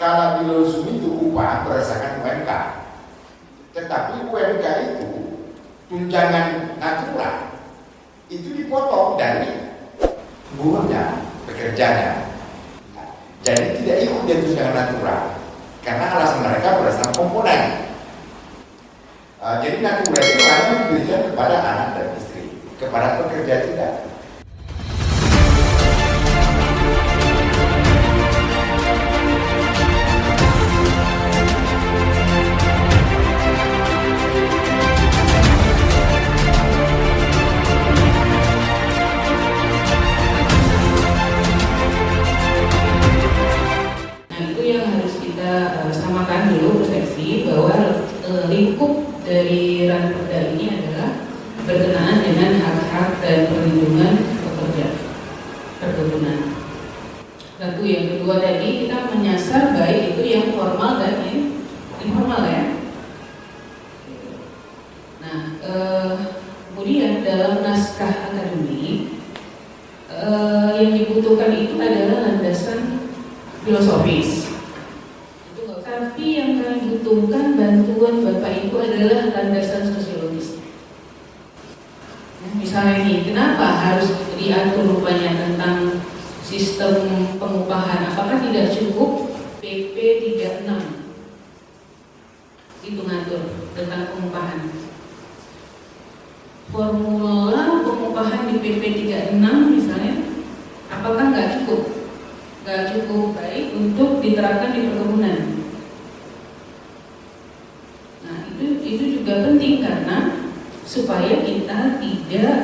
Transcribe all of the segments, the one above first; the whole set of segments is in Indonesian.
skala Wilson itu upah berdasarkan UMK. Tetapi UMK itu tunjangan natural itu dipotong dari buruhnya, pekerjanya. Jadi tidak ikut dia tunjangan natural karena alasan mereka berdasarkan komponen. Jadi natural itu hanya diberikan kepada anak dan istri, kepada pekerja tidak. Samakan dulu persepsi bahwa lingkup dari Ranperda ini adalah berkenaan dengan hak-hak dan perlindungan pekerja perkebunan. Lalu yang kedua tadi kita menyasar baik itu yang formal dan informal ya. Nah, kemudian dalam naskah akademik yang dibutuhkan itu adalah landasan filosofis. Tapi yang kami butuhkan bantuan Bapak Ibu adalah landasan sosiologis. Misalnya ini, kenapa harus diatur rupanya tentang sistem pengupahan? Apakah tidak cukup PP 36 itu ngatur tentang pengupahan? Formula pengupahan di PP 36 misalnya, apakah nggak cukup? Nggak cukup baik untuk diterapkan di perkebunan. Itu juga penting karena supaya kita tidak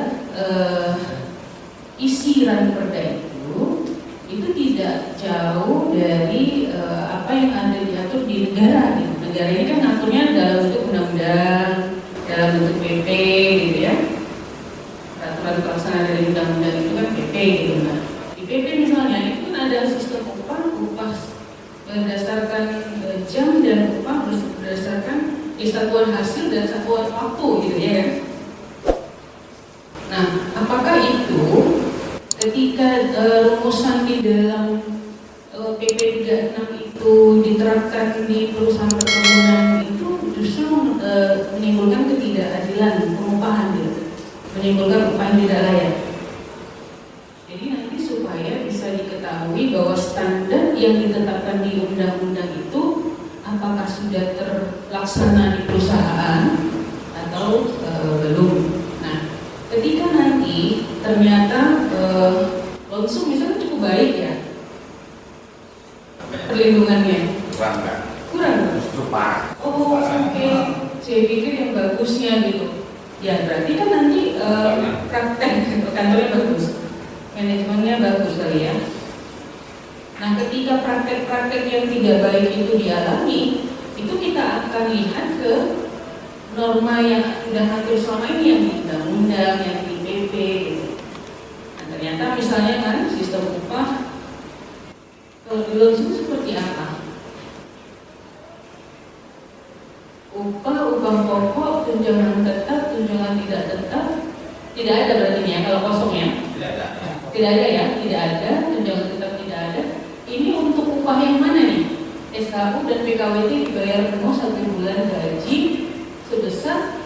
isi Ranperda itu tidak jauh dari apa yang ada diatur di negara. Gitu. Negara ini kan ngaturnya dalam bentuk undang-undang, dalam bentuk PP gitu ya. Peraturan pelaksana dari undang-undang itu kan PP gitu. Nah, di PP misalnya itu kan ada sistem upah berdasarkan jam dan upah berdasarkan satuan hasil dan satuan waktu gitu ya kan. Nah, apakah itu ketika rumusan di dalam PP 36 itu diterapkan di perusahaan perkebunan itu justru menimbulkan ketidakadilan pengupahan gitu, menimbulkan upah yang tidak layak. Jadi nanti supaya bisa diketahui bahwa standar yang ditetapkan di undang-undang itu apakah sudah terlaksana di perusahaan atau belum. Nah, ketika nanti ternyata langsung misalnya cukup baik ya perlindungannya, kurang justru parah. Oh oke, saya pikir yang bagusnya gitu. Ya berarti kan nanti praktek kantornya bagus, manajemennya bagus kali ya. Nah, ketika praktek-praktek yang tidak baik itu dialami, itu kita akan lihat ke norma yang sudah hampir selama ini yang di undang-undang, yang di PP gitu. Nah, ternyata misalnya kan sistem upah kalau di langsung seperti apa? Upah pokok, tunjangan tetap, tunjangan tidak tetap, tidak ada berarti ya kalau kosong ya? Tidak ada ya, tidak ada, tunjangan tetap tidak ada. Ini untuk upah yang mana nih? SKU dan PKWT dibayar penuh 1 bulan gaji sebesar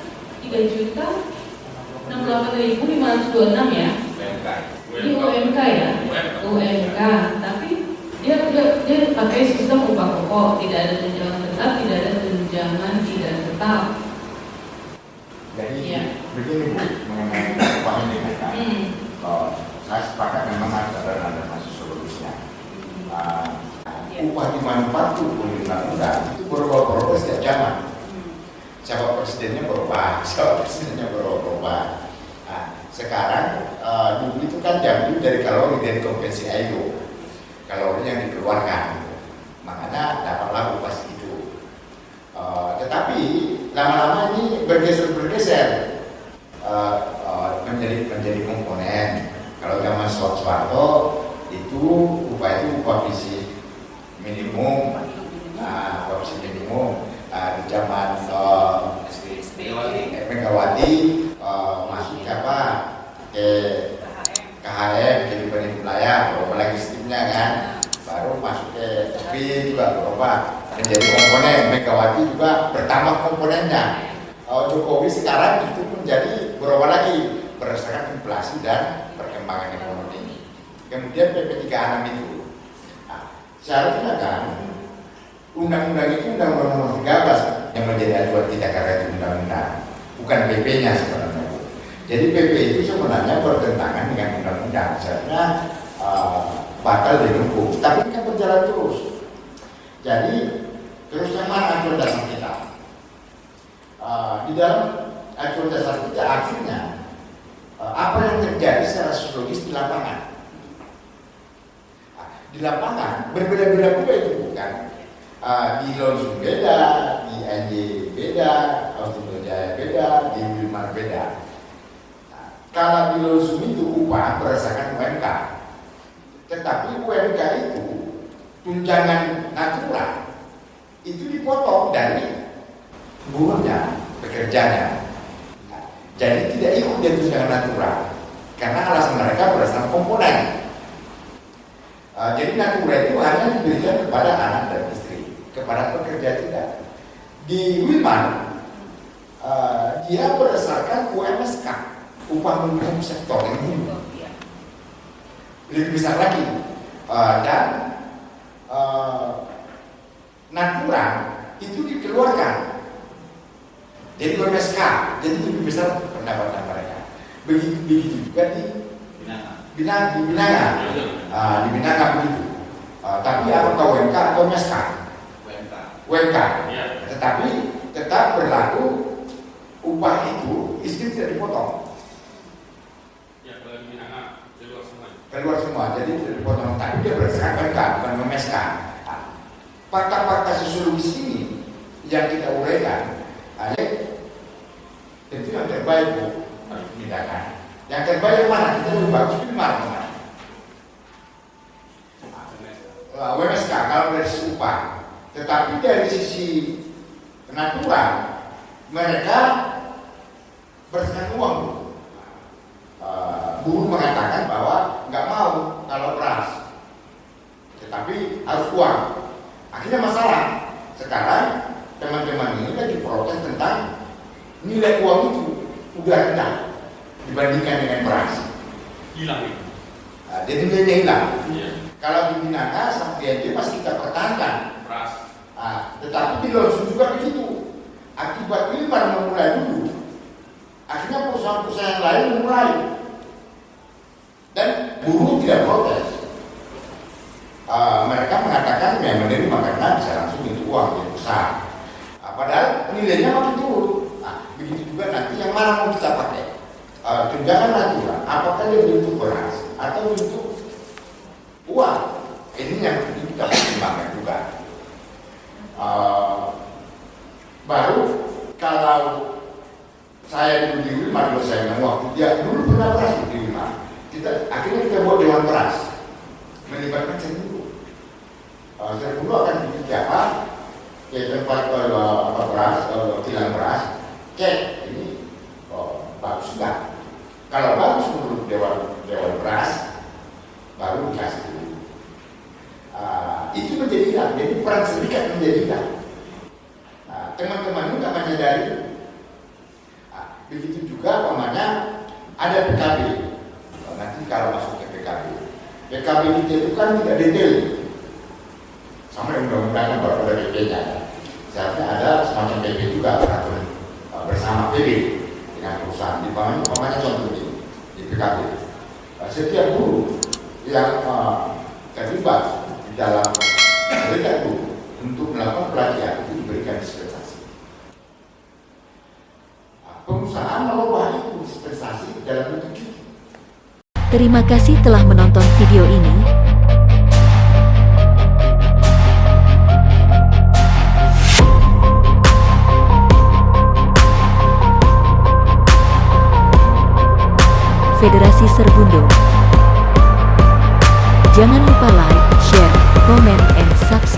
3.068.526 ya. Ini UMK ya, UMK. Tapi dia pakai sistem upah pokok, tidak ada tunjangan tetap, tidak ada tunjangan tidak tetap. Jadi ya. Begini Bu, mengenai upah ini kan, saya sepakat memang ada sosiologisnya. Upah dimanfaatkan oleh undang-undang itu berubah-ubah setiap zaman. Siapa presidennya berubah, Nah, sekarang dulu itu kan diambil dari kalori dari konvensi ILO, kalori yang dikeluarkan, makanya dapatlah upah segitu. Tetapi lama-lama ini bergeser menjadi komponen. Kalau zaman Soeharto itu upah fisik minimum, upah fisik minimum. Di zaman Megawati masuk apa ke KHM jadi pendidik layak, apalagi sistemnya kan, baru masuk ke juga berubah menjadi komponen. Megawati juga bertambah komponennya. Jokowi sekarang itu menjadi berubah lagi berdasarkan inflasi dan perkembangan ekonomi. Kemudian PP36 itu, seharusnya kan undang-undang itu undang-undang nomor 13 yang menjadi acuan kita karena itu undang-undang, bukan PP-nya sebenarnya. Jadi PP itu sebenarnya bertentangan dengan undang-undang, seharusnya batal dihukum, tapi kan berjalan terus. Jadi terus yang mana acuan dasar kita? Di dalam acuan dasar kita akhirnya apa yang terjadi secara sosiologis di lapangan. Di lapangan berbeda-beda pula itu, bukan? Di Lonsum beda, di NJ beda, Austin Jaya beda, di Wilmar beda. Kalau di Lonsum itu upah berdasarkan UMK, tetapi UMK itu tunjangan natural itu dipotong dari buruhnya, pekerjanya. Jadi tidak ikut dari tunjangan natural karena alasan mereka berdasarkan komponen. Jadi natural itu hanya diberikan kepada anak dan istri, kepada pekerja tidak. Di Wilman dia berdasarkan UMSK, upah minimum sektor yang minimum, lebih besar lagi, dan natural itu dikeluarkan. Jadi UMSK, jadi lebih besar pendapatan mereka. Begitu juga di Binanga, di Binanga begitu. Tapi apakah UMK atau UMSK? UMK. Ya. Tetapi tetap berlaku upah itu istri tidak dipotong. Ya, kalau di Binanga keluar semua. Keluar semua, jadi tidak dipotong. Tapi dia berdasarkan UMK, bukan UMSK. Fakta-fakta sosiologis ini yang kita uraikan, tentu yang terbaik Bu, harus tindakan. Yang terbaik mana? Kita lebih bagus di mana? UMSK kalau dari sisi upah, tetapi dari sisi natural mereka berdasarkan uang. Buruh mengatakan bahwa nggak mau kalau beras, tetapi harus uang. Akhirnya masalah. Sekarang teman-teman ini lagi protes tentang nilai uang itu udah rendah dibandingkan dengan beras. Hilang itu. Jadi nilainya hilang. Iya. Kalau di Binanga sampai dia masih kita pertahankan. Beras. Tetapi di Lonsum juga begitu. Akibat Wilmar memulai dulu, akhirnya perusahaan-perusahaan lain memulai, dan buruh tidak protes. Mereka mengatakan yang menerima karena bisa langsung itu uang yang besar. Padahal nilainya makin turun. Begitu juga nanti yang mana mau kita pakai. Tunjangan natural, apakah dia bentuk beras atau bentuk uang? Ini yang kita pertimbangkan juga. Baru kalau saya dulu di Wilmar, kalau saya bilang waktu dia dulu pernah beras di Wilmar, akhirnya kita buat dewan beras melibatkan Seribu. Seribu akan dibikin apa? Ke tempat beras, kilang beras, cek ini bagus enggak? Kalau bagus menurut dewan beras, baru dikasih dulu. Itu menjadi hilang, jadi peran serikat menjadi hilang. Teman-teman juga menyadari. Begitu juga umpamanya ada PKB. Nanti kalau masuk ke PKB kita itu kan tidak detail. Sama yang undang-undang baru ada PP-nya. Seharusnya ada semacam PP juga peraturan bersama PB dengan perusahaan. Umpamanya contoh di PKB. Setiap buruh yang terlibat di dalam serikat buruh untuk melakukan pelatihan itu diberikan dispensasi. Pengusaha merubah itu dispensasi dalam bentuk cuti. Terima kasih telah menonton video ini. Federasi Serbundo. Jangan lupa like, share, comment, and subscribe.